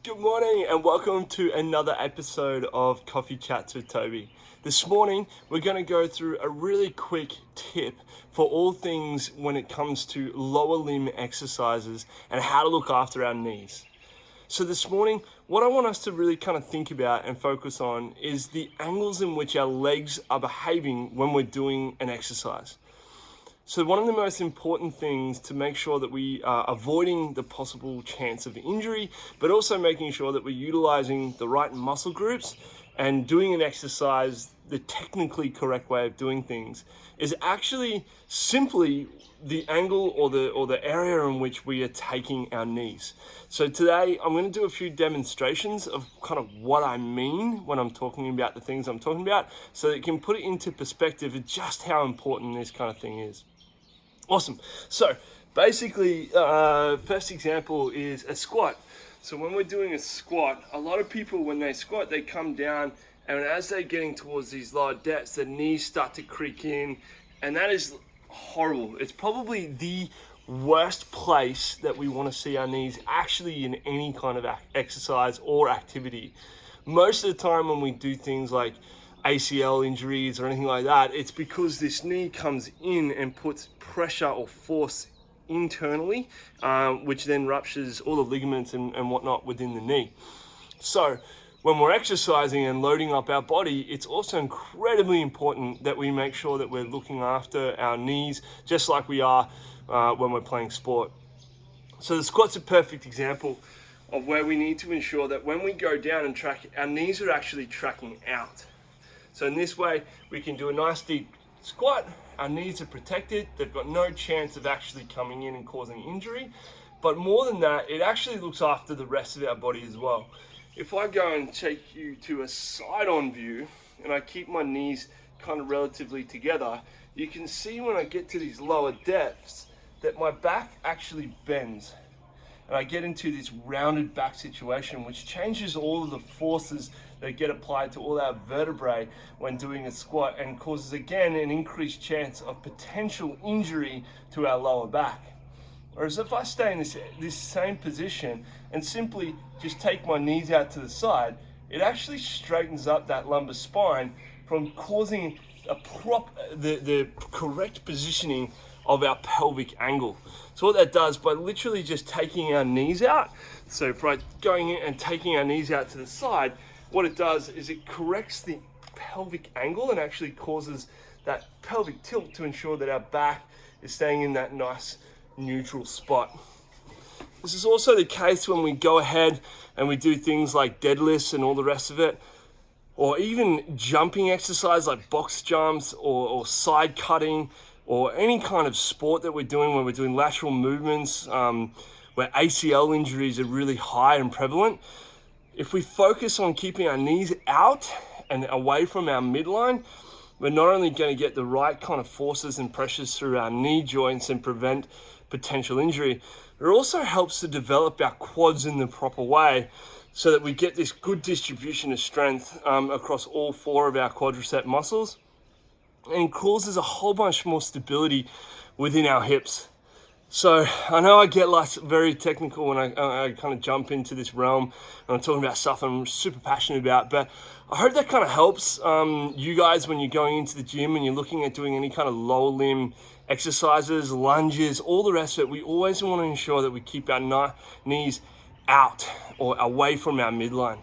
Good morning and welcome to another episode of Coffee Chats with Toby. This morning we're going to go through a really quick tip for all things when it comes to lower limb exercises and how to look after our knees. So this morning, what I want us to really kind of think about and focus on is the angles in which our legs are behaving when we're doing an exercise. So one of the most important things to make sure that we are avoiding the possible chance of injury, but also making sure that we're utilizing the right muscle groups and doing an exercise the technically correct way of doing things, is actually simply the angle or the area in which we are taking our knees. So today I'm going to do a few demonstrations of kind of what I mean when I'm talking about the things I'm talking about, so that you can put it into perspective of just how important this kind of thing is. Awesome. So basically, first example is a squat. So when we're doing a squat, a lot of people, when they squat, they come down, and as they're getting towards these lower depths, their knees start to creak in, and that is horrible. It's probably the worst place that we want to see our knees actually in any kind of exercise or activity. Most of the time when we do things like ACL injuries or anything like that, it's because this knee comes in and puts pressure or force internally, which then ruptures all the ligaments and whatnot within the knee. So when we're exercising and loading up our body, it's also incredibly important that we make sure that we're looking after our knees, just like we are when we're playing sport. So the squat's a perfect example of where we need to ensure that when we go down and track, our knees are actually tracking out. So in this way, we can do a nice deep squat, our knees are protected, they've got no chance of actually coming in and causing injury. But more than that, it actually looks after the rest of our body as well. If I go and take you to a side-on view, and I keep my knees kind of relatively together, you can see when I get to these lower depths that my back actually bends. And I get into this rounded back situation, which changes all of the forces that get applied to all our vertebrae when doing a squat, and causes again an increased chance of potential injury to our lower back. Whereas if I stay in this same position and simply just take my knees out to the side, it actually straightens up that lumbar spine from causing the correct positioning of our pelvic angle. So what that does, by literally just taking our knees out, so by going in and taking our knees out to the side, what it does is it corrects the pelvic angle and actually causes that pelvic tilt to ensure that our back is staying in that nice neutral spot. This is also the case when we go ahead and we do things like deadlifts and all the rest of it, or even jumping exercise like box jumps or side cutting, or any kind of sport that we're doing where we're doing lateral movements, where ACL injuries are really high and prevalent. If we focus on keeping our knees out and away from our midline, we're not only going to get the right kind of forces and pressures through our knee joints and prevent potential injury, it also helps to develop our quads in the proper way so that we get this good distribution of strength across all four of our quadricep muscles, and causes a whole bunch more stability within our hips. So I know I get very technical when I kind of jump into this realm and I'm talking about stuff I'm super passionate about, but I hope that kind of helps you guys when you're going into the gym and you're looking at doing any kind of lower limb exercises, lunges, all the rest of it. We always want to ensure that we keep our knees out or away from our midline.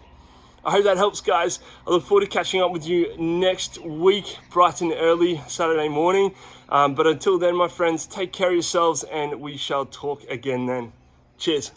I hope that helps, guys. I look forward to catching up with you next week, bright and early Saturday morning. But until then, my friends, take care of yourselves and we shall talk again then. Cheers.